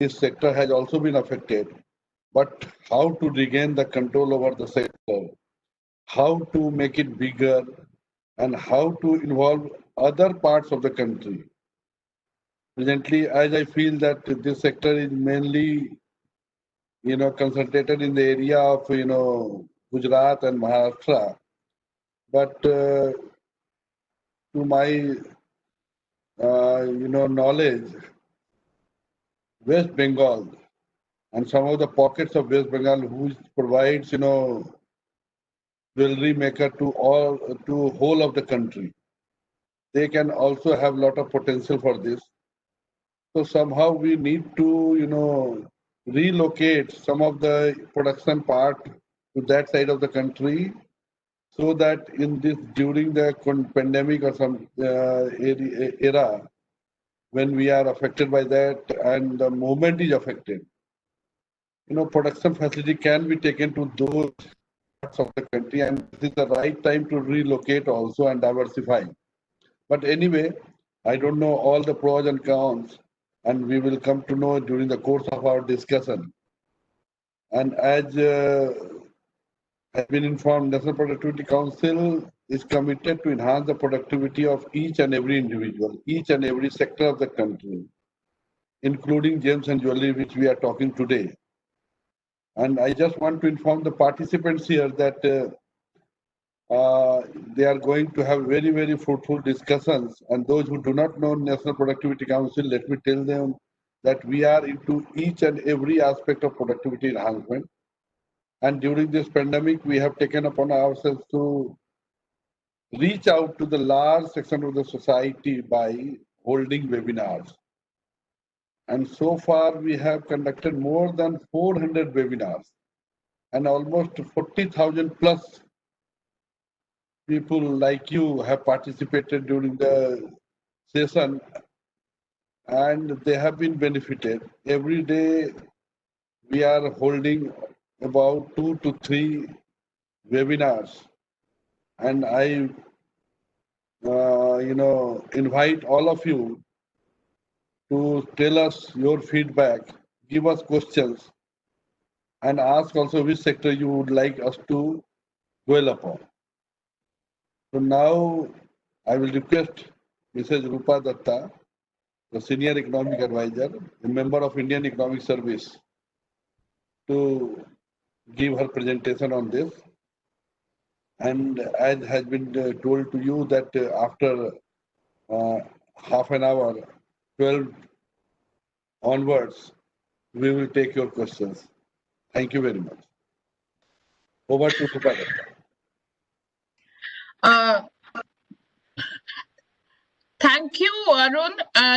this sector has also been affected. But how to regain the control over the sector, how to make it bigger, and how to involve other parts of the country. Presently, as I feel that this sector is mainly, concentrated in the area of, Gujarat and Maharashtra. But to my, knowledge, West Bengal and some of the pockets of West Bengal who provides, jewelry maker to whole of the country. They can also have a lot of potential for this. So somehow we need to, relocate some of the production part to that side of the country, so that in this during the pandemic or some era, when we are affected by that and the movement is affected, production facility can be taken to those parts of the country, and this is the right time to relocate also and diversify. But anyway, I don't know all the pros and cons, and we will come to know during the course of our discussion. And as has been informed, National Productivity Council is committed to enhance the productivity of each and every individual, each and every sector of the country, including gems and jewelry, which we are talking today. And I just want to inform the participants here that they are going to have very, very fruitful discussions. And those who do not know National Productivity Council, let me tell them that we are into each and every aspect of productivity enhancement. And during this pandemic, we have taken upon ourselves to reach out to the large section of the society by holding webinars. And so far, we have conducted more than 400 webinars, and almost 40,000 plus people like you have participated during the session, and they have been benefited. Every day, we are holding about 2 to 3 webinars, and I, invite all of you to tell us your feedback, give us questions, and ask also which sector you would like us to dwell upon. So now I will request Mrs. Rupa Dutta, the Senior Economic Advisor, a member of Indian Economic Service, to give her presentation on this. And as has been told to you that after half an hour, 12 onwards, we will take your questions. Thank you very much. Over to Rupa. Thank you, Arun.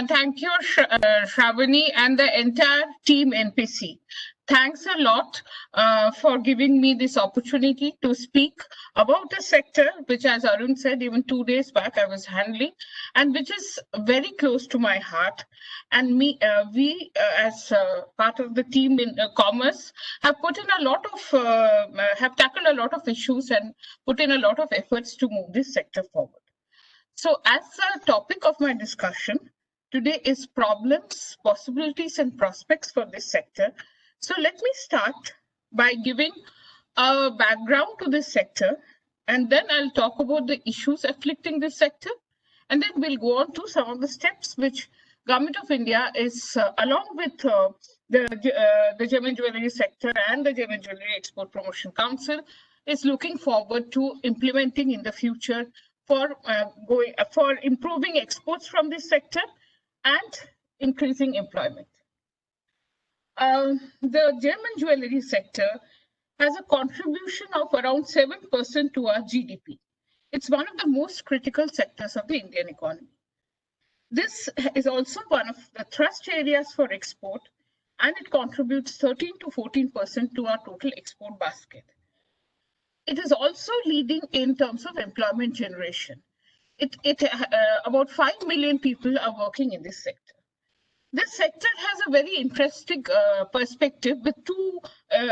Thank you, Shravani, and the entire team NPC. Thanks a lot for giving me this opportunity to speak about a sector which, as Arun said, even 2 days back I was handling, and which is very close to my heart. And we, as part of the team in commerce, have put in a lot of, have tackled a lot of issues and put in a lot of efforts to move this sector forward. So as the topic of my discussion today is problems, possibilities, and prospects for this sector. So let me start by giving a background to this sector, and then I'll talk about the issues afflicting this sector, and then we'll go on to some of the steps which Government of India is, along with the Gem and Jewellery sector and the Gem and Jewellery Export Promotion Council, is looking forward to implementing in the future for improving exports from this sector and increasing employment. The gem and jewellery sector has a contribution of around 7% to our GDP. It's one of the most critical sectors of the Indian economy. This is also one of the thrust areas for export, and it contributes 13 to 14% to our total export basket. It is also leading in terms of employment generation. About 5 million people are working in this sector. This sector has a very interesting perspective with two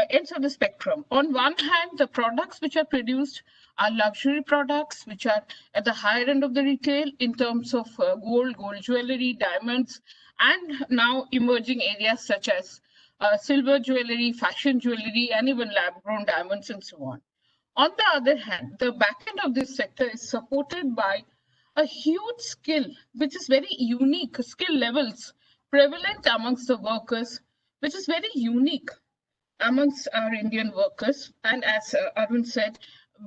ends of the spectrum. On one hand, the products which are produced are luxury products, which are at the higher end of the retail in terms of gold, gold jewelry, diamonds, and now emerging areas such as silver jewelry, fashion jewelry, and even lab-grown diamonds and so on. On the other hand, the back end of this sector is supported by a huge skill, which is very unique, skill levels prevalent amongst the workers, which is very unique amongst our Indian workers. And as Arun said,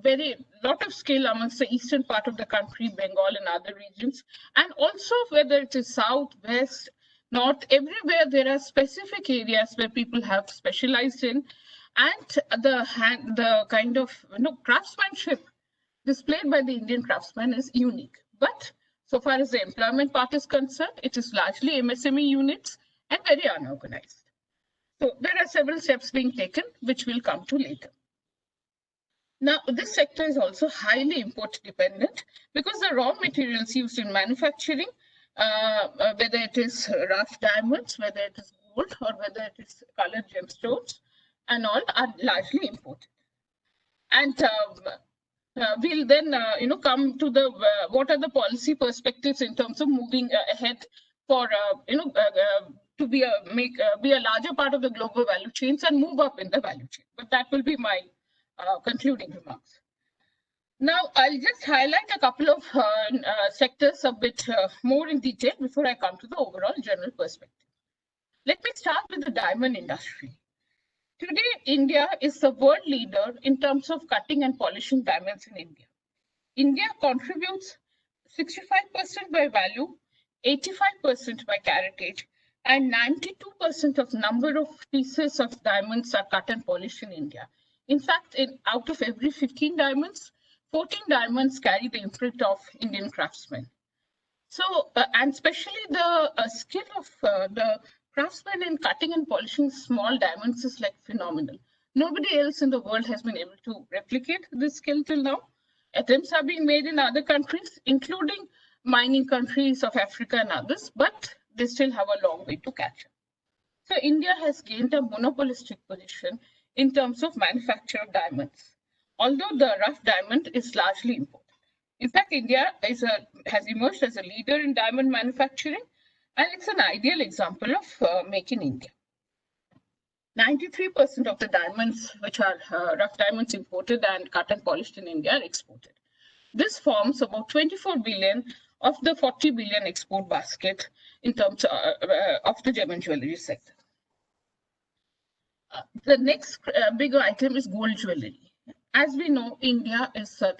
very lot of skill amongst the eastern part of the country, Bengal and other regions. And also whether it is south, west, north, everywhere there are specific areas where people have specialized in. And the kind of craftsmanship displayed by the Indian craftsman is unique. But so far as the employment part is concerned, it is largely MSME units and very unorganized. So there are several steps being taken, which we'll come to later. Now, this sector is also highly import dependent because the raw materials used in manufacturing, whether it is rough diamonds, whether it is gold, or whether it is colored gemstones, and all are largely imported. And we'll then come to the what are the policy perspectives in terms of moving ahead for to be a larger part of the global value chains and move up in the value chain. But that will be my concluding remarks. Now I'll just highlight a couple of sectors a bit more in detail before I come to the overall general perspective. Let me start with the diamond industry. Today, India is the world leader in terms of cutting and polishing diamonds in India. India contributes 65% by value, 85% by caratage, and 92% of number of pieces of diamonds are cut and polished in India. In fact, out of every 15 diamonds, 14 diamonds carry the imprint of Indian craftsmen. So, and especially the skill of the craftsmen in cutting and polishing small diamonds is like phenomenal. Nobody else in the world has been able to replicate this skill till now. Attempts are being made in other countries, including mining countries of Africa and others, but they still have a long way to catch up. So India has gained a monopolistic position in terms of manufacture of diamonds, although the rough diamond is largely imported. In fact, India has emerged as a leader in diamond manufacturing, and it's an ideal example of Make in India. 93% of the diamonds, which are rough diamonds imported and cut and polished in India, are exported. This forms about 24 billion of the 40 billion export basket in terms of the gem and jewelry sector. The next big item is gold jewelry. As we know, India is the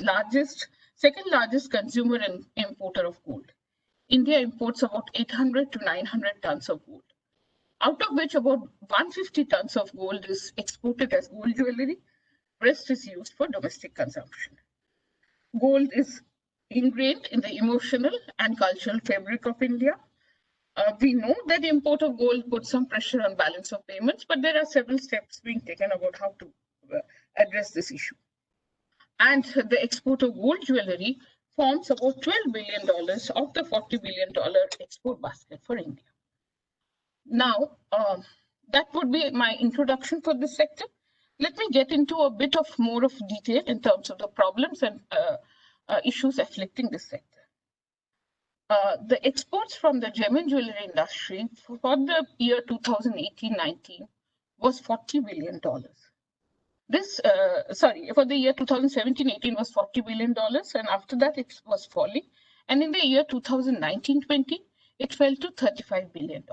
second largest consumer and importer of gold. India imports about 800 to 900 tons of gold, out of which about 150 tons of gold is exported as gold jewelry. Rest is used for domestic consumption. Gold is ingrained in the emotional and cultural fabric of India. We know that the import of gold puts some pressure on balance of payments, but there are several steps being taken about how to address this issue. And the export of gold jewelry forms about $12 billion of the $40 billion export basket for India. Now, that would be my introduction for this sector. Let me get into a bit of more of detail in terms of the problems and issues afflicting this sector. The exports from the gem and jewelry industry for the year 2018-19 was $40 billion. This, for the year 2017-18 was $40 billion, and after that it was falling. And in the year 2019-20, it fell to $35 billion,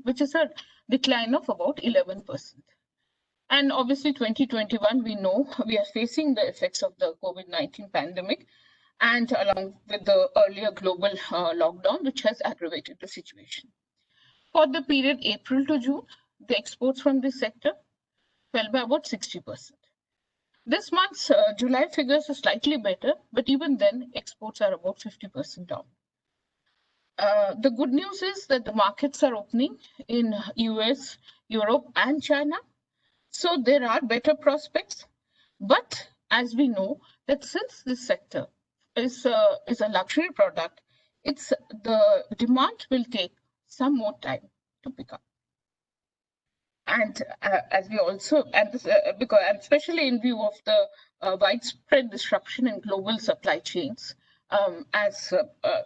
which is a decline of about 11%. And obviously 2021, we know we are facing the effects of the COVID-19 pandemic, and along with the earlier global lockdown, which has aggravated the situation. For the period April to June, the exports from this sector fell by about 60%. This month's July figures are slightly better, but even then, exports are about 50% down. The good news is that the markets are opening in US, Europe, and China. So there are better prospects. But as we know, that since this sector is a luxury product, the demand will take some more time to pick up. And as we also, and this, because, and especially in view of the widespread disruption in global supply chains as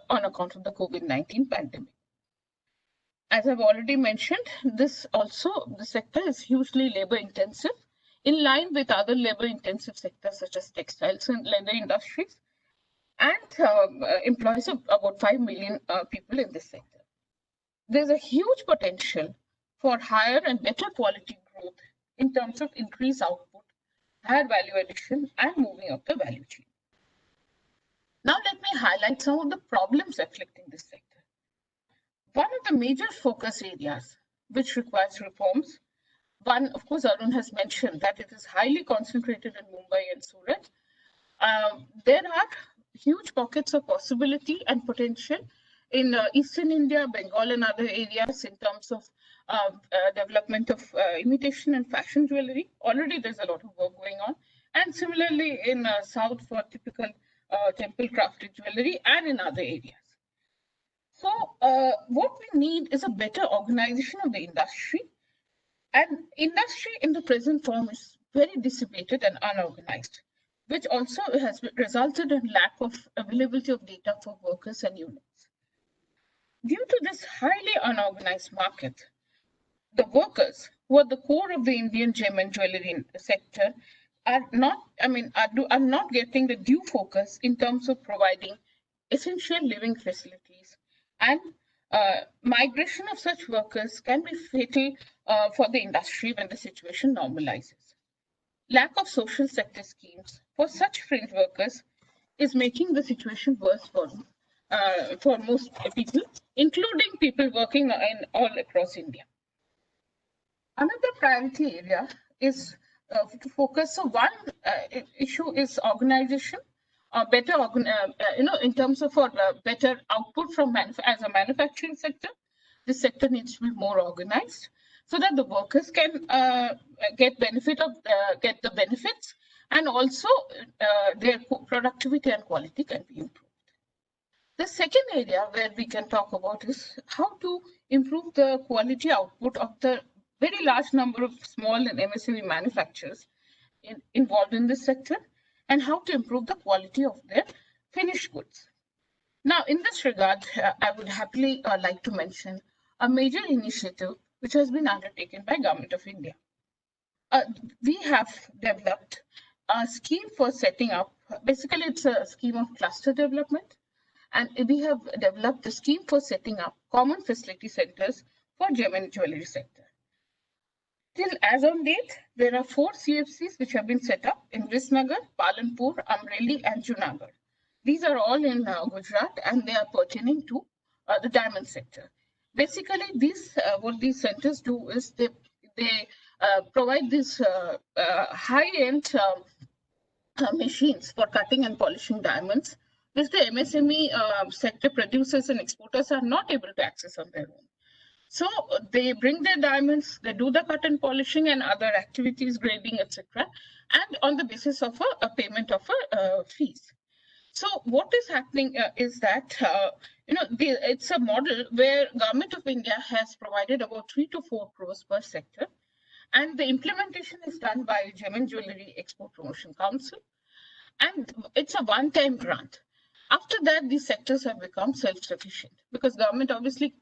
on account of the COVID-19 pandemic. As I've already mentioned, the sector is hugely labor intensive, in line with other labor intensive sectors such as textiles and leather industries, and employs about 5 million people in this sector. There's a huge potential for higher and better quality growth in terms of increased output, higher value addition, and moving up the value chain. Now let me highlight some of the problems afflicting this sector. One of the major focus areas which requires reforms, one, of course, Arun has mentioned that it is highly concentrated in Mumbai and Surat. There are huge pockets of possibility and potential in Eastern India, Bengal and other areas in terms of development of imitation and fashion jewelry. Already there's a lot of work going on. And similarly in South for typical temple crafted jewelry and in other areas. So what we need is a better organization of the industry. And industry in the present form is very dissipated and unorganized, which also has resulted in lack of availability of data for workers and units. Due to this highly unorganized market, the workers who are the core of the Indian gem and jewelry sector are not getting the due focus in terms of providing essential living facilities, and migration of such workers can be fatal for the industry when the situation normalizes. Lack of social sector schemes for such fringe workers is making the situation worse for most people, including people working in all across India. Another priority area is to focus. So one issue is organization, better, in terms of better output from as a manufacturing sector. This sector needs to be more organized so that the workers can get the benefits, and also their productivity and quality can be improved. The second area where we can talk about is how to improve the quality output of the very large number of small and MSME manufacturers involved in this sector, and how to improve the quality of their finished goods. Now, in this regard, I would happily like to mention a major initiative which has been undertaken by Government of India. We have developed a scheme for setting up, basically it's a scheme of cluster development, and we have developed a scheme for setting up common facility centers for gem and jewelry sector. Till as on date, there are 4 CFCs which have been set up in Visnagar, Palanpur, Amreli, and Junagadh. These are all in Gujarat, and they are pertaining to the diamond sector. Basically, what these centers do is they provide these high-end machines for cutting and polishing diamonds, which the MSME sector producers and exporters are not able to access on their own. So they bring their diamonds, they do the cut and polishing and other activities, grading, etc., and on the basis of a payment of fees. So what is happening is that it's a model where Government of India has provided about 3 to 4 crores per sector, and the implementation is done by Gem and Jewellery Export Promotion Council, and it's a one-time grant. After that, these sectors have become self-sufficient because government obviously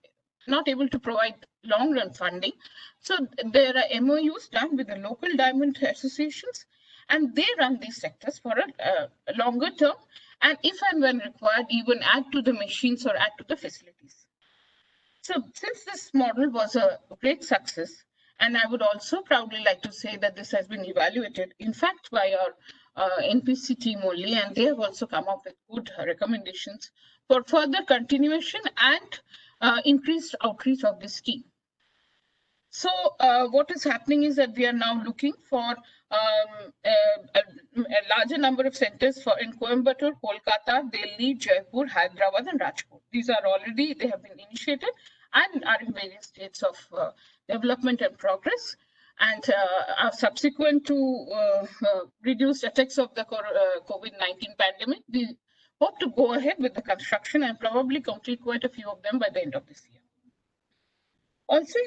not able to provide long-run funding. So there are MOUs done with the local diamond associations, and they run these sectors for a longer term, and if and when required, even add to the machines or add to the facilities. So since this model was a great success, and I would also proudly like to say that this has been evaluated, in fact, by our NPC team only, and they have also come up with good recommendations for further continuation and increased outreach of this scheme. So what is happening is that we are now looking for a larger number of centers in Coimbatore, Kolkata, Delhi, Jaipur, Hyderabad, and Rajkot. These are already, they have been initiated and are in various states of development and progress, and are subsequent to reduced effects of the COVID-19 pandemic. We hope to go ahead with the construction and probably complete quite a few of them by the end of this year. Also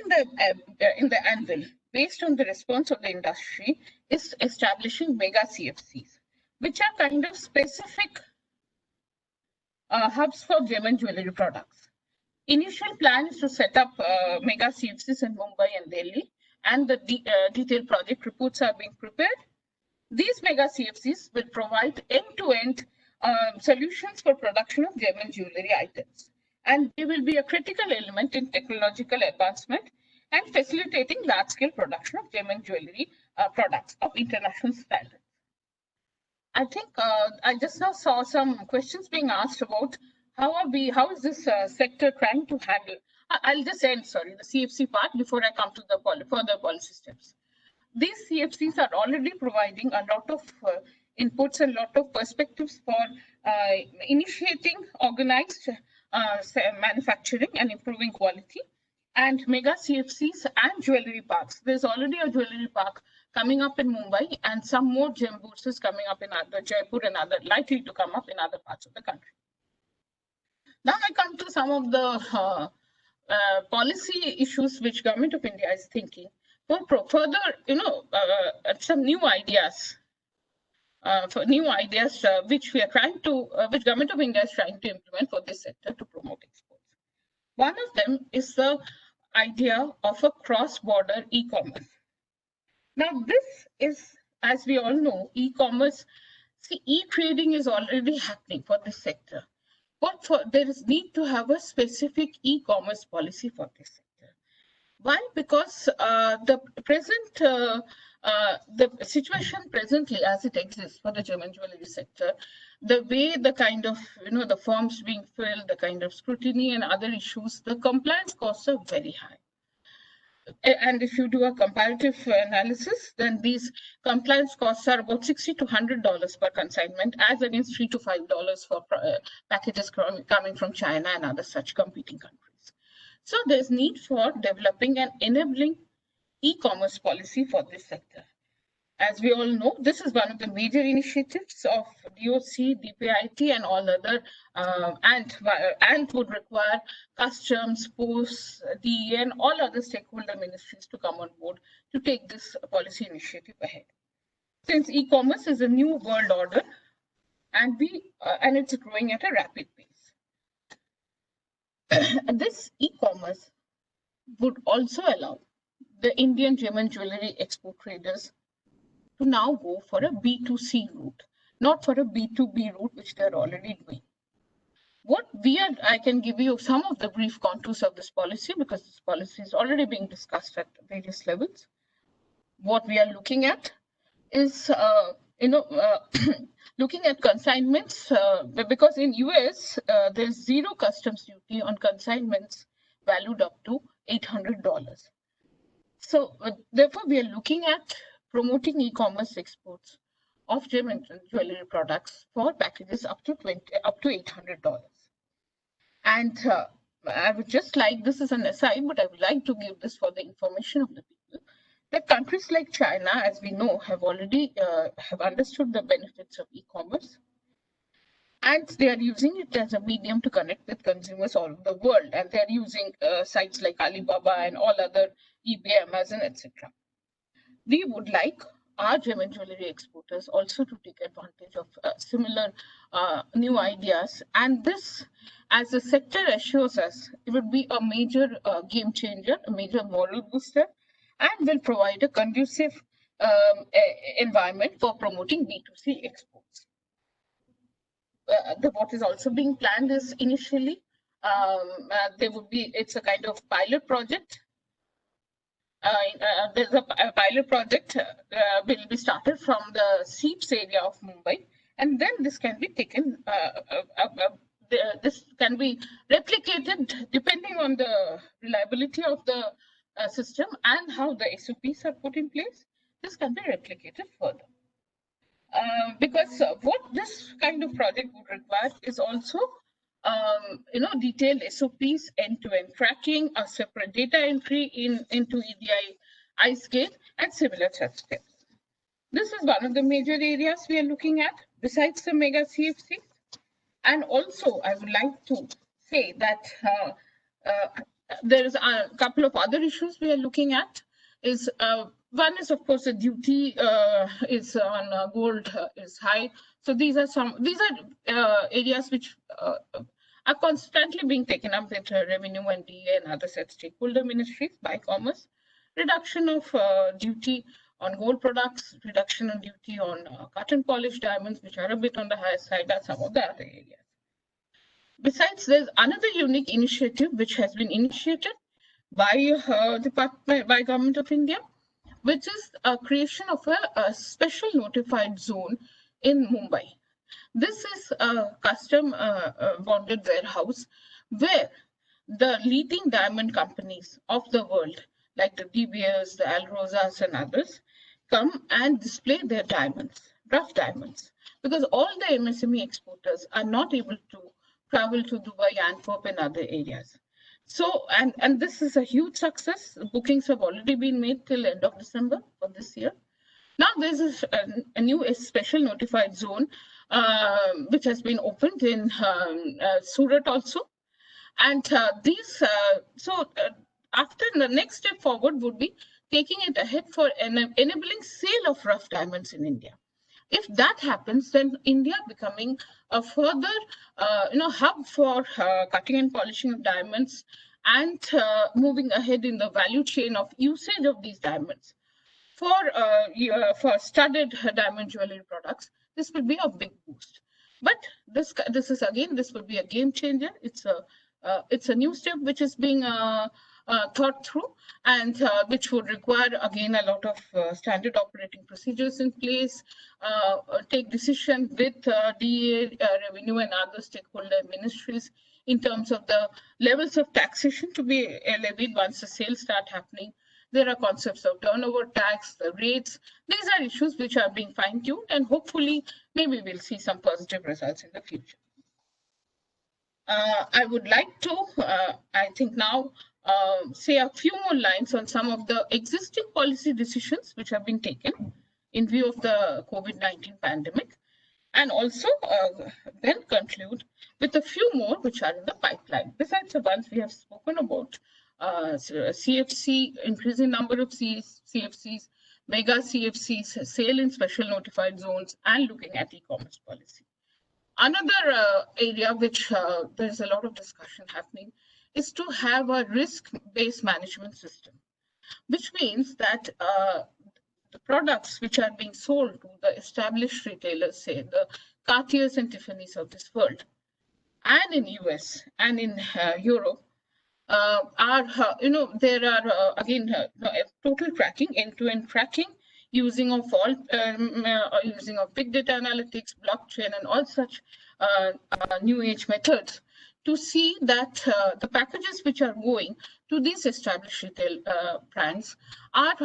in the anvil, based on the response of the industry, is establishing mega CFCs, which are kind of specific hubs for German jewelry products. Initial plan is to set up mega CFCs in Mumbai and Delhi, and the detailed project reports are being prepared. These mega CFCs will provide end-to-end solutions for production of German jewelry items, and they will be a critical element in technological advancement and facilitating large-scale production of German jewelry products of international standards. I think I just now saw some questions being asked about how is this sector trying to handle. I'll just end, sorry, the CFC part before I come to the further policy steps. These CFCs are already providing a lot of inputs and a lot of perspectives for initiating organized manufacturing and improving quality. And mega CFCs and jewelry parks. There's already a jewelry park coming up in Mumbai, and some more gem bourses coming up in other Jaipur and other likely to come up in other parts of the country. Now I come to some of the policy issues which Government of India is thinking for further, some new ideas. Which we are trying to, which Government of India is trying to implement for this sector to promote exports. One of them is the idea of a cross-border e-commerce. Now, this is, as we all know, e-commerce. See, e-trading is already happening for this sector, but there is need to have a specific e-commerce policy for this sector. Why? Because the present the situation presently as it exists for the German jewelry sector, the way the kind of, the forms being filled, the kind of scrutiny and other issues, the compliance costs are very high. And if you do a comparative analysis, then these compliance costs are about $60 to $100 per consignment, as against $3 to $5 for packages coming from China and other such competing countries. So there's need for developing and enabling e-commerce policy for this sector. As we all know, this is one of the major initiatives of DOC, DPIT, and all other, and would require customs, posts, DE, and all other stakeholder ministries to come on board to take this policy initiative ahead. Since e-commerce is a new world order, and it's growing at a rapid pace. This e-commerce would also allow the Indian German jewelry export traders to now go for a B2C route, not for a B2B route, which they're already doing. I can give you some of the brief contours of this policy, because this policy is already being discussed at various levels. What we are looking at is, looking at consignments, because in US, there's zero customs duty on consignments valued up to $800. So therefore, we are looking at promoting e-commerce exports of German jewelry products for packages up to $800. And I would just like, this is an aside, but I would like to give this for the information of the people, that countries like China, as we know, have already have understood the benefits of e-commerce, and they are using it as a medium to connect with consumers all over the world. And they're using sites like Alibaba and all other eBay, Amazon, etc. We would like our German jewelry exporters also to take advantage of similar new ideas. And this, as the sector assures us, it would be a major game changer, a major moral booster, and will provide a conducive environment for promoting B2C exports. What is also being planned is initially, it's a kind of pilot project. There's a pilot project will be started from the SEEPS area of Mumbai, and then this can be taken, this can be replicated depending on the reliability of the system and how the SOPs are put in place. This can be replicated further. Because what this kind of project would require is also detailed SOPs, end-to-end tracking, a separate data entry into EDI, iScale, and similar such steps. This is one of the major areas we are looking at, besides the mega CFCs. And also, I would like to say that there is a couple of other issues we are looking at. One is, of course, the duty is on gold is high. So these are areas which are constantly being taken up with revenue and DA and other such stakeholder ministries by commerce. Reduction of duty on gold products, reduction of duty on cut and polished diamonds, which are a bit on the higher side, are some of the other areas. Besides, there's another unique initiative which has been initiated by by Government of India, which is a creation of a special notified zone in Mumbai. This is a custom bonded warehouse where the leading diamond companies of the world, like the De Beers, the Alrosas, and others, come and display their diamonds, rough diamonds, because all the MSME exporters are not able to travel to Dubai, Antwerp, and other areas. So, and this is a huge success. Bookings have already been made till end of December for this year. Now there's a new special notified zone which has been opened in Surat also. And after the next step forward would be taking it ahead for enabling sale of rough diamonds in India. If that happens, then India becoming a further hub for cutting and polishing of diamonds and moving ahead in the value chain of usage of these diamonds for studded diamond jewelry products, this will be a big boost. But this will be a game changer. It's a new step which is being thought through, and which would require again a lot of standard operating procedures in place, take decision with DA, revenue, and other stakeholder ministries in terms of the levels of taxation to be levied once the sales start happening. There are concepts of turnover tax, the rates. These are issues which are being fine-tuned, and hopefully maybe we'll see some positive results in the future. I would like to, I think now, say a few more lines on some of the existing policy decisions which have been taken in view of the COVID-19 pandemic, and also then conclude with a few more which are in the pipeline. Besides the ones we have spoken about, CFC, increasing number of CFCs, mega CFCs, sale in special notified zones, and looking at e-commerce policy. Another area which there's a lot of discussion happening is to have a risk-based management system, which means that the products which are being sold to the established retailers, say the Cartiers and Tiffany's of this world, and in US and in Europe, there are again total tracking, end-to-end tracking, using of big data analytics, blockchain, and all such new age methods to see that the packages which are going to these established retail brands are,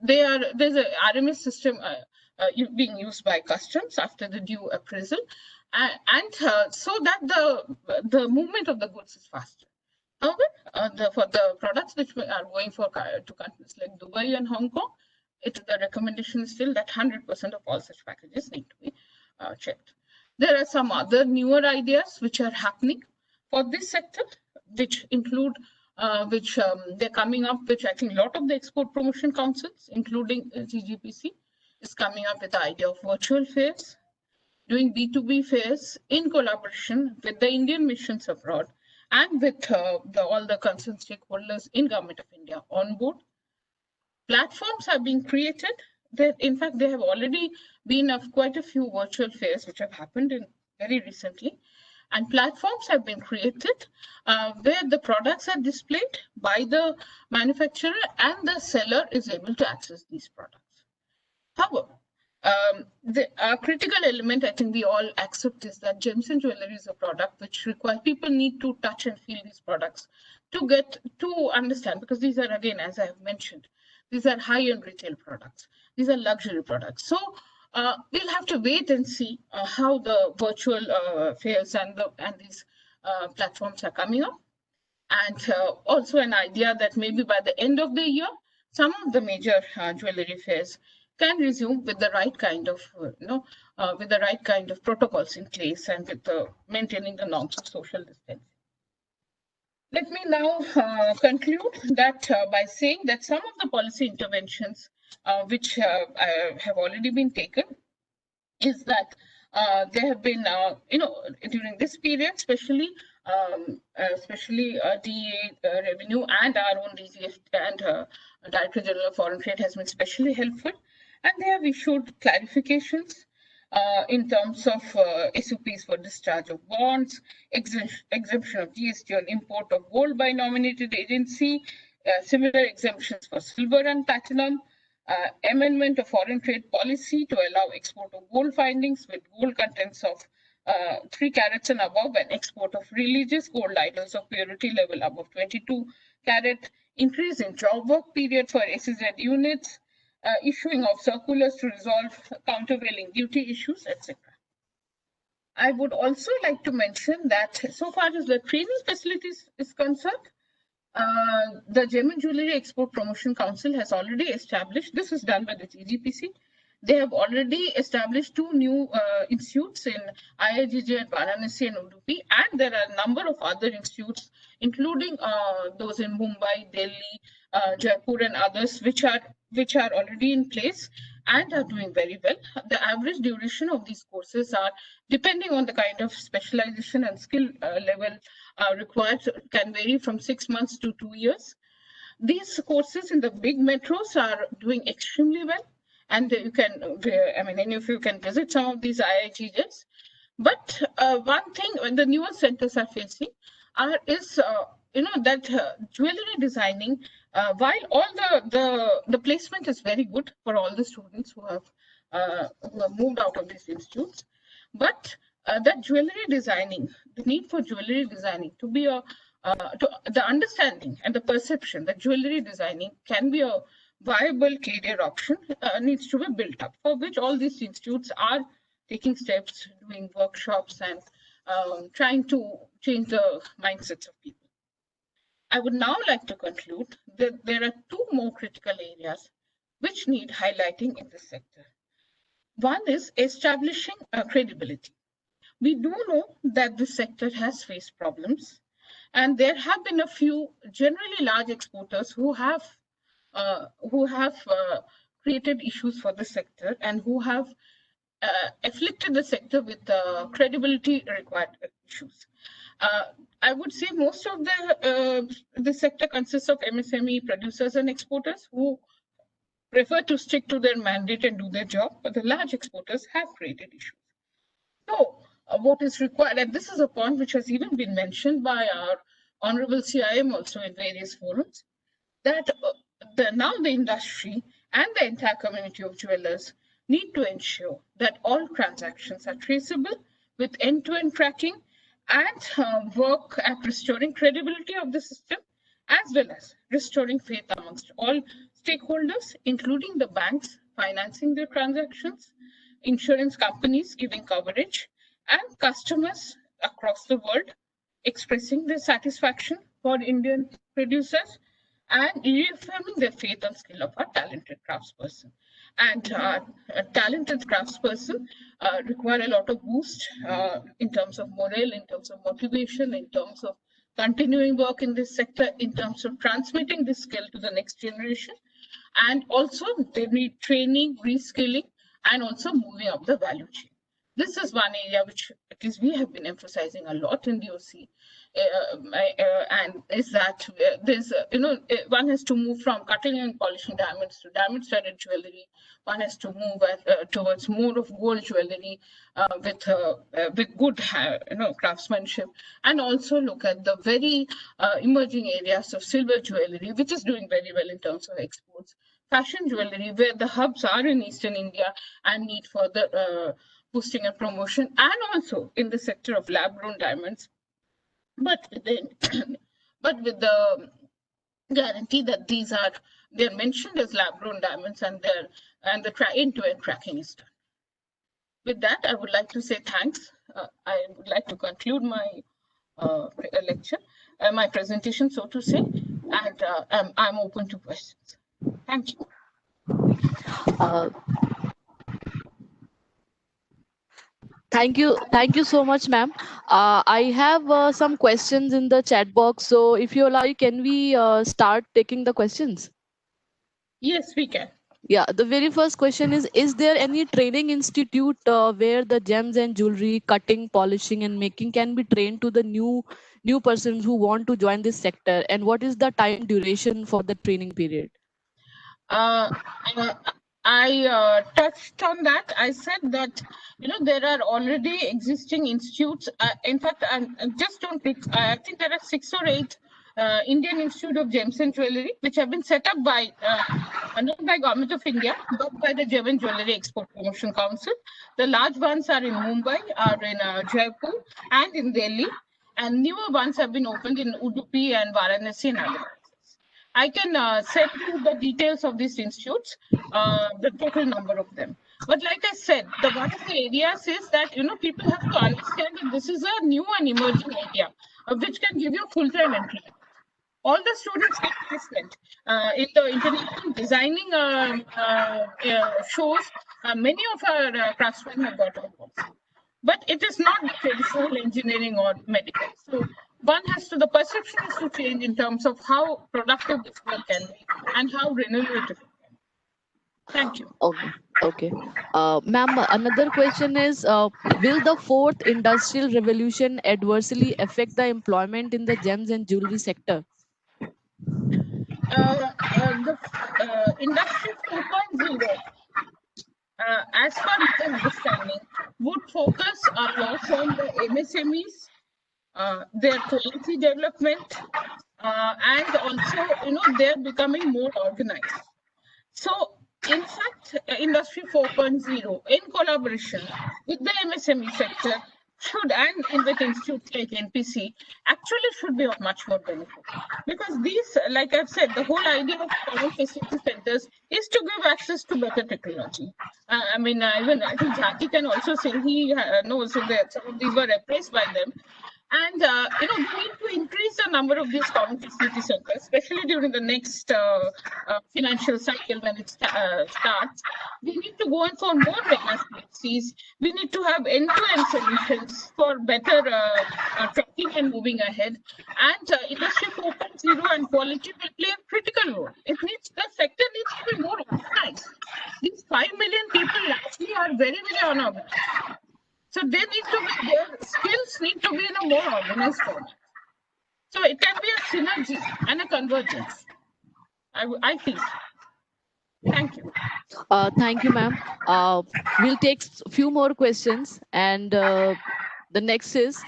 there's a RMS system being used by customs after the due appraisal, and so that the movement of the goods is faster. However, for the products which are going to countries like Dubai and Hong Kong, the recommendation is still that 100% of all such packages need to be checked. There are some other newer ideas which are happening for this sector, which include, they're coming up, which I think a lot of the export promotion councils, including GGPC, is coming up with the idea of virtual fairs, doing B2B fairs in collaboration with the Indian missions abroad and with all the concerned stakeholders in Government of India on board. Platforms are being created. In fact, there have already been quite a few virtual fairs which have happened very recently. And platforms have been created where the products are displayed by the manufacturer and the seller is able to access these products. However, the critical element I think we all accept is that gems and jewelry is a product which requires people need to touch and feel these products to understand, because these are, again, as I have mentioned, these are high-end retail products. These are luxury products. So we'll have to wait and see how the virtual fairs and these platforms are coming up. And also an idea that maybe by the end of the year, some of the major jewelry fairs can resume with the right kind of, with the right kind of protocols in place and with maintaining the norms of social distancing. Let me now conclude that by saying that some of the policy interventions which have already been taken is that there have been, during this period, especially DA revenue and our own DGF and Director General of Foreign Trade has been especially helpful, and they have issued clarifications in terms of SOPs for discharge of bonds, exemption of GST on import of gold by nominated agency, similar exemptions for silver and platinum, amendment of foreign trade policy to allow export of gold findings with gold contents of 3 carats and above, and export of religious gold idols of purity level above 22 carat, increase in job work period for SEZ units, issuing of circulars to resolve countervailing duty issues, etc. I would also like to mention that so far as the training facilities is concerned, the Gem and Jewellery Export Promotion Council has already established, this is done by the GGPC, they have already established 2 new institutes in IIGJ at Varanasi and Udupi, and there are a number of other institutes, including those in Mumbai, Delhi, Jaipur, and others, which are already in place and are doing very well. The average duration of these courses are, depending on the kind of specialization and skill level required, can vary from 6 months to 2 years. These courses in the big metros are doing extremely well, and you can, any of you can visit some of these IIGs. But one thing the newer centers are facing is that jewelry designing, while all the placement is very good for all the students who have moved out of these institutes, but that jewelry designing, the need for jewelry designing to be the understanding and the perception that jewelry designing can be a viable career option needs to be built up, for which all these institutes are taking steps, doing workshops, and trying to change the mindsets of people. I would now like to conclude that there are 2 more critical areas which need highlighting in this sector. One is establishing credibility. We do know that this sector has faced problems, and there have been a few generally large exporters who have created issues for the sector and who have afflicted the sector with credibility required issues. I would say most of the sector consists of MSME producers and exporters who prefer to stick to their mandate and do their job, but the large exporters have created issues. So what is required, and this is a point which has even been mentioned by our Honorable CIM also in various forums, that now the industry and the entire community of jewelers need to ensure that all transactions are traceable with end-to-end tracking and work at restoring credibility of the system, as well as restoring faith amongst all stakeholders, including the banks financing their transactions, insurance companies giving coverage, and customers across the world expressing their satisfaction for Indian producers and reaffirming their faith and skill of our talented craftsperson. And talented craftsperson require a lot of boost in terms of morale, in terms of motivation, in terms of continuing work in this sector, in terms of transmitting this skill to the next generation. And also they need training, reskilling, and also moving up the value chain. This is one area which at least we have been emphasizing a lot in DOC, and is that there's, one has to move from cutting and polishing diamonds to diamond-studded jewelry. One has to move towards more of gold jewelry with good, craftsmanship, and also look at the very emerging areas of silver jewelry, which is doing very well in terms of exports. Fashion jewelry, where the hubs are in Eastern India and need further boosting and promotion, and also in the sector of lab-grown diamonds, but then, but with the guarantee that they're mentioned as lab-grown diamonds, and the end-to-end tracking is done. With that, I would like to say thanks. I would like to conclude my lecture, my presentation, so to say, and I'm open to questions. Thank you. Thank you so much, ma'am. I have some questions in the chat box. So if you allow, can we start taking the questions? Yes, we can. Yeah, the very first question is there any training institute where the gems and jewelry cutting, polishing and making can be trained to the new persons who want to join this sector, and what is the time duration for the training period? Uh, uh, I touched on that. I said that there are already existing institutes. In fact, just don't pick. I think there are 6 or 8 Indian Institute of Gems and Jewellery which have been set up by not by Government of India but by the Gem and Jewellery Export Promotion Council. The large ones are in Mumbai, are in Jaipur, and in Delhi, and newer ones have been opened in Udupi and Varanasi and other places. I can send you the details of these institutes, the total number of them. But like I said, one of the areas is that people have to understand that this is a new and emerging area, which can give you full-time employment. All the students get placement in the international designing shows. Many of our craftsmen have got awards. But it is not the traditional engineering or medical. So the perception has to change in terms of how productive this work can be and how remunerative it can be. Thank you. Okay. Ma'am, another question is, will the fourth industrial revolution adversely affect the employment in the gems and jewelry sector? The Industry 4.0, as per my understanding, would focus a lot on the MSMEs, their quality development, and also, they're becoming more organized. So, in fact, Industry 4.0, in collaboration with the MSME sector, and with institutes like NPC, actually should be of much more benefit. Because these, like I've said, the whole idea of common facility centers is to give access to better technology. Even I think Jackie can also say he knows that some of these were replaced by them. And we need to increase the number of these common facility centers, especially during the next financial cycle when it starts. We need to go in for more mega CFCs. We need to have end-to-end solutions for better tracking and moving ahead. And Industry 4.0 and quality will play a critical role. The sector needs to be more organized. These 5 million people actually are very, very unorganized. So their skills need to be in a more organized format. So it can be a synergy and a convergence. I think. Thank you. Thank you, ma'am. We'll take a few more questions, and the next is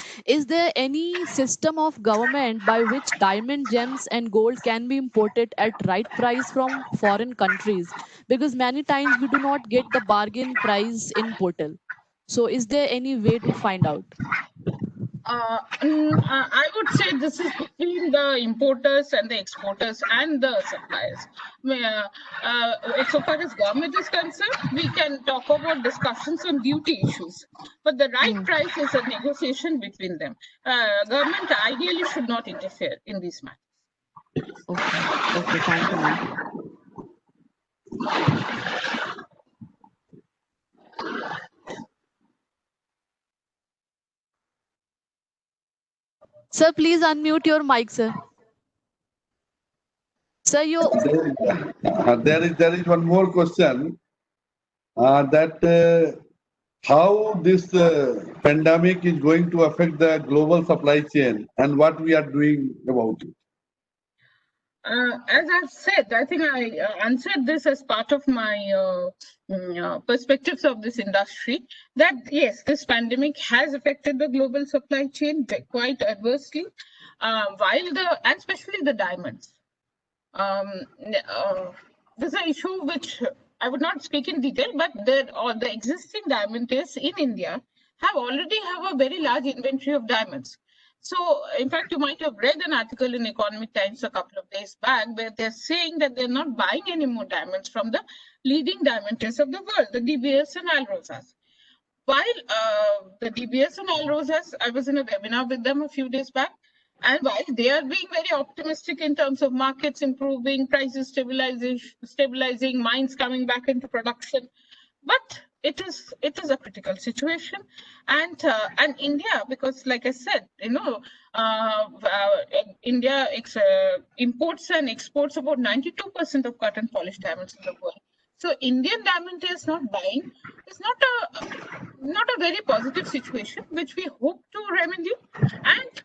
there any system of government by which diamond, gems and gold can be imported at right price from foreign countries? Because many times we do not get the bargain price in portal. So is there any way to find out? I would say this is between the importers and the exporters and the suppliers. So far as government is concerned, we can talk about discussions on duty issues, but the right price is a negotiation between them. Government ideally should not interfere in these matters. Okay, thank you, ma'am. Sir, please unmute your mic, sir. Sir, there is one more question that how this pandemic is going to affect the global supply chain and what we are doing about it. As I've said, I think I answered this as part of my perspectives of this industry, that yes, this pandemic has affected the global supply chain quite adversely, and especially the diamonds. This is an issue which I would not speak in detail, but the existing diamondists in India already have a very large inventory of diamonds. So, in fact, you might have read an article in Economic Times a couple of days back where they're saying that they're not buying any more diamonds from the leading diamondists of the world, the DBS and Alrosas. While the DBS and Alrosas, I was in a webinar with them a few days back, and while they are being very optimistic in terms of markets improving, prices stabilizing, mines coming back into production, but it is a critical situation, and India, because like I said, India imports and exports about 92% of cut and polished diamonds in the world. So Indian diamond is not buying. It's not a very positive situation, which we hope to remedy. And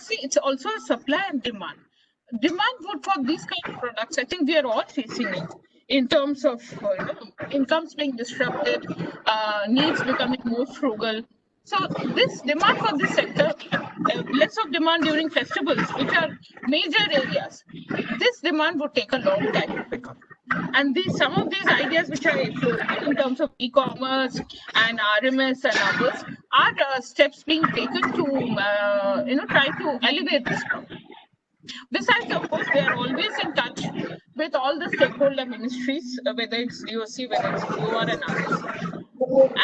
see, it's also a supply and demand. Demand would for these kind of products, I think we are all facing it in terms of incomes being disrupted, needs becoming more frugal. So this demand for this sector, less of demand during festivals, which are major areas, this demand would take a long time to pick up. And some of these ideas which I floated in terms of e-commerce and RMS and others are steps being taken to try to alleviate this problem. Besides, of course, they are always in touch with all the stakeholder ministries, whether it's DOC, whether it's GOR and others.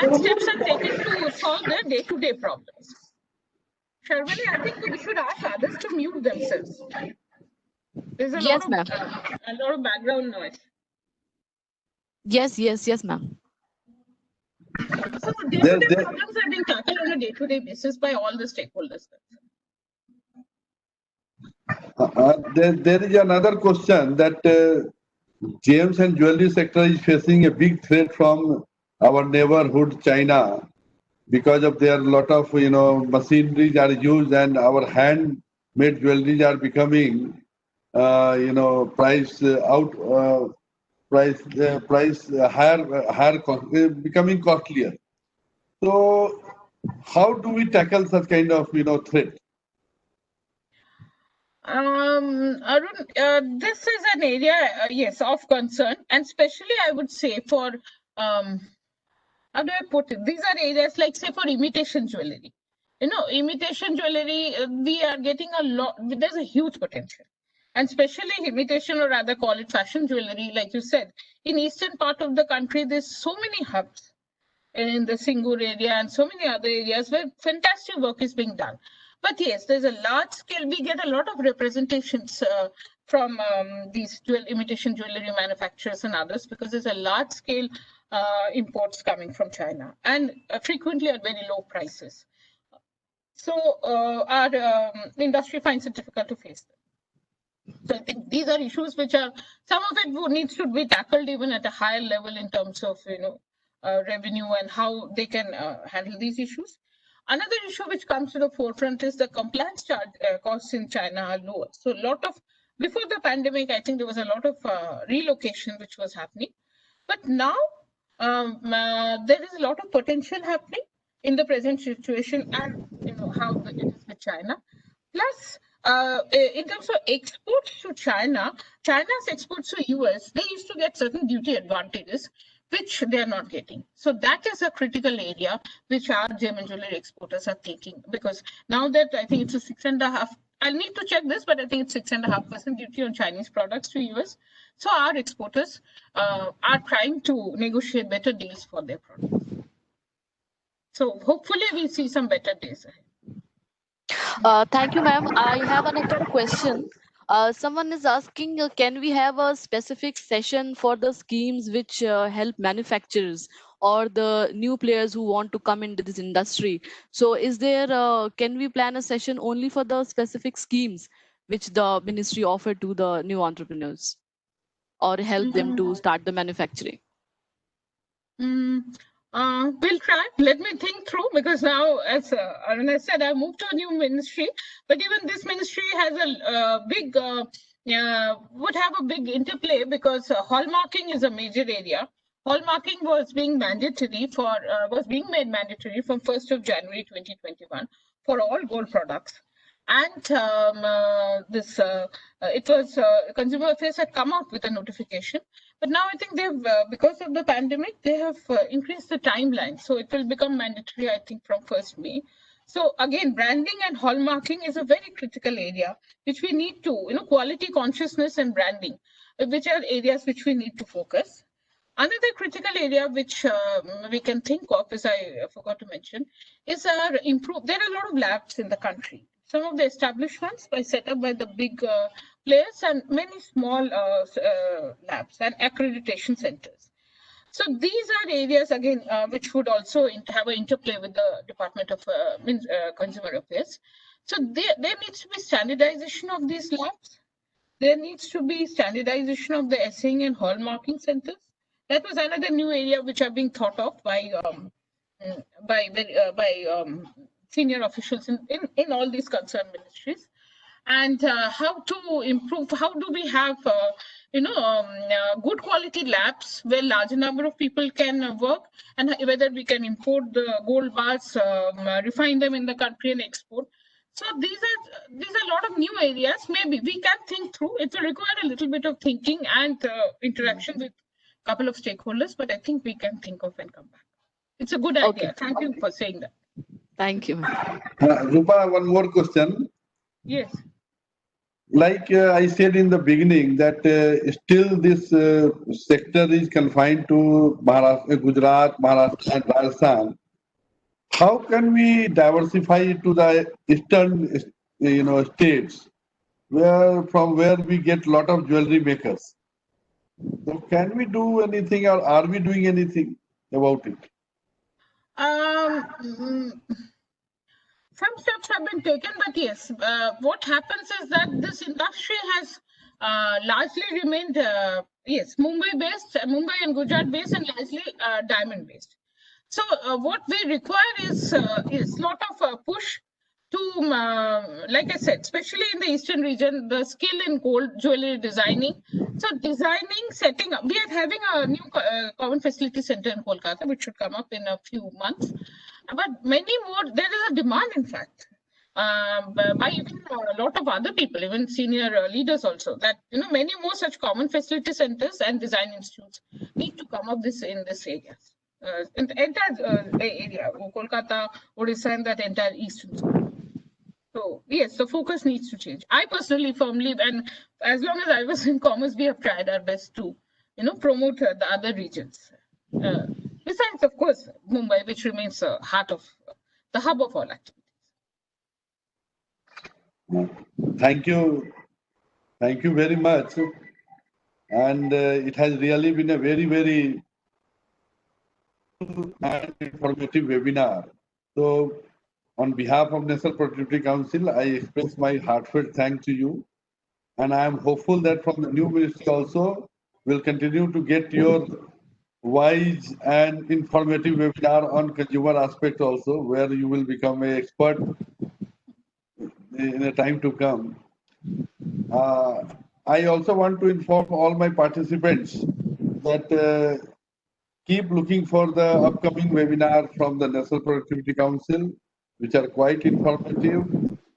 And steps are taken to solve their day-to-day problems. Sharvani, I think we should ask others to mute themselves. There's a Yes, lot ma'am. of background noise. Yes, ma'am. So day-to-day problems are being tackled on a day-to-day basis by all the stakeholders. There is another question that gems and jewelry sector is facing a big threat from our neighborhood China, because of their lot of machineries are used, and our handmade jewelries are becoming higher, becoming costlier. So how do we tackle such kind of threat? Arun, this is an area, yes, of concern, and especially I would say for how do I put it? These are areas like, say, for imitation jewelry. Imitation jewelry, we are getting a lot. There's a huge potential, and especially imitation, or rather call it fashion jewelry, like you said, in eastern part of the country, there's so many hubs in the Singur area and so many other areas where fantastic work is being done. But yes, there's a large scale. We get a lot of representations from these imitation jewelry manufacturers and others, because there's a large scale imports coming from China, and frequently at very low prices. So our industry finds it difficult to face them. So I think these are issues which are, some of it needs to be tackled even at a higher level in terms of revenue and how they can handle these issues. Another issue which comes to the forefront is the compliance costs in China are lower. So before the pandemic, I think there was a lot of relocation which was happening. But now there is a lot of potential happening in the present situation, and how it is with China. Plus, in terms of exports to China, China's exports to US, they used to get certain duty advantages, which they are not getting. So that is a critical area which our gem and jewelry exporters are taking, because now that I think it's a 6.5%, I'll need to check this, but I think it's 6.5% duty on Chinese products to US. So our exporters are trying to negotiate better deals for their products. So hopefully we see some better days ahead. Thank you, ma'am. I have another question. Someone is asking, can we have a specific session for the schemes which help manufacturers or the new players who want to come into this industry? So is there, can we plan a session only for the specific schemes which the ministry offered to the new entrepreneurs, or help them to start the manufacturing? We'll try. Let me think through, because now, as I said, I moved to a new ministry, but even this ministry has a big, would have a big interplay, because hallmarking is a major area. Hallmarking was being mandatory was being made mandatory from 1st of January 2021 for all gold products. And it was Consumer Affairs had come out with a notification, but now I think they've, because of the pandemic, they have increased the timeline. So it will become mandatory, I think, from 1st May. So again, branding and hallmarking is a very critical area, which we need to, quality consciousness and branding, which are areas which we need to focus. Another critical area which we can think of, as I forgot to mention, is there are a lot of labs in the country. Some of the established ones set up by the big players, and many small labs and accreditation centers. So these are areas again which would also have an interplay with the Department of Consumer Affairs. So there needs to be standardization of these labs. There needs to be standardization of the assaying and hallmarking centers. That was another new area which are being thought of by senior officials in all these concerned ministries. And how to improve, how do we have good quality labs where larger number of people can work, and whether we can import the gold bars, refine them in the country and export. So these are a lot of new areas. Maybe we can think through. It will require a little bit of thinking and interaction with a couple of stakeholders, but I think we can think of and come back. It's a good idea. Thank you for saying that. Thank you. Rupa, one more question. Yes. Like I said in the beginning, that still this sector is confined to Maharashtra, Gujarat, Maharashtra, and Rajasthan. How can we diversify it to the eastern, states, from where we get a lot of jewelry makers? So can we do anything, or are we doing anything about it? Some steps have been taken, but yes, what happens is that this industry has largely remained, Mumbai and Gujarat based, and largely diamond based. So what we require is lot of push to, like I said, especially in the eastern region, the skill in gold jewelry designing. So designing, setting up, we are having a new common facility center in Kolkata, which should come up in a few months. But many more, there is a demand, in fact, by even a lot of other people, even senior leaders also, that many more such common facility centers and design institutes need to come up in this area. In the entire area, Kolkata, Odisha, and that entire eastern zone. So yes, the focus needs to change. I personally firmly, and as long as I was in commerce, we have tried our best to, promote the other regions. Besides, of course, Mumbai, which remains the hub of all activities. Thank you very much. And it has really been a very, very and informative webinar. So, on behalf of National Productivity Council, I express my heartfelt thanks to you. And I am hopeful that from the new ministry also, we'll continue to get your wise and informative webinar on consumer aspects also, where you will become an expert in a time to come. I also want to inform all my participants that keep looking for the upcoming webinar from the National Productivity Council, which are quite informative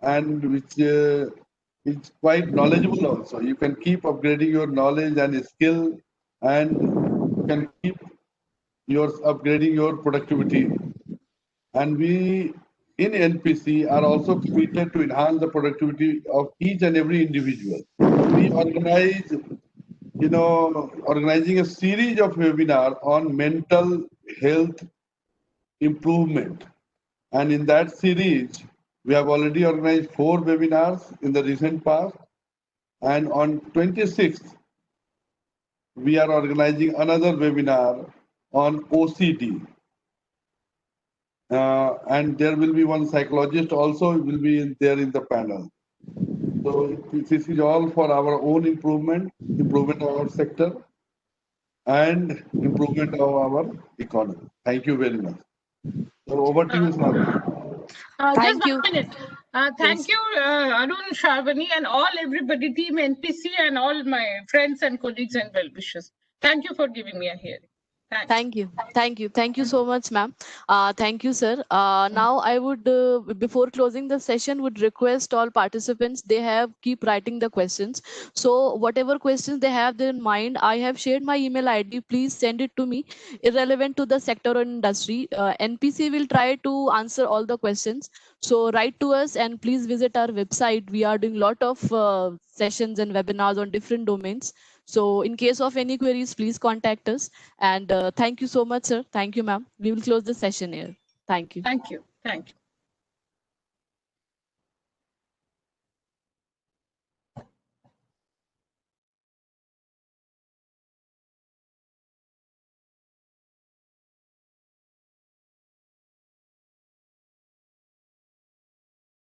and which is quite knowledgeable also. You can keep upgrading your knowledge and skill, and you can keep upgrading your productivity. And we in NPC are also committed to enhance the productivity of each and every individual. We organize, organizing a series of webinars on mental health improvement. And in that series, we have already organized 4 webinars in the recent past. And on 26th, we are organizing another webinar on OCD. And there will be one psychologist also will be there in the panel. So this is all for our own improvement of our sector, and improvement of our economy. Thank you very much. So over to you, Snappi. Just 1 minute. Thank you, Arun, Shravani, and everybody, team NPC, and all my friends and colleagues and well-wishers. Thank you for giving me a hearing. Thanks. Thank you so much, ma'am. Thank you, sir. Now I would, before closing the session, would request all participants, keep writing the questions. So whatever questions they have in mind, I have shared my email ID. Please send it to me, irrelevant to the sector or industry. NPC will try to answer all the questions. So write to us and please visit our website. We are doing a lot of sessions and webinars on different domains. So in case of any queries, please contact us. And thank you so much, sir. Thank you, ma'am. We will close the session here. Thank you. Thank you. Thank you.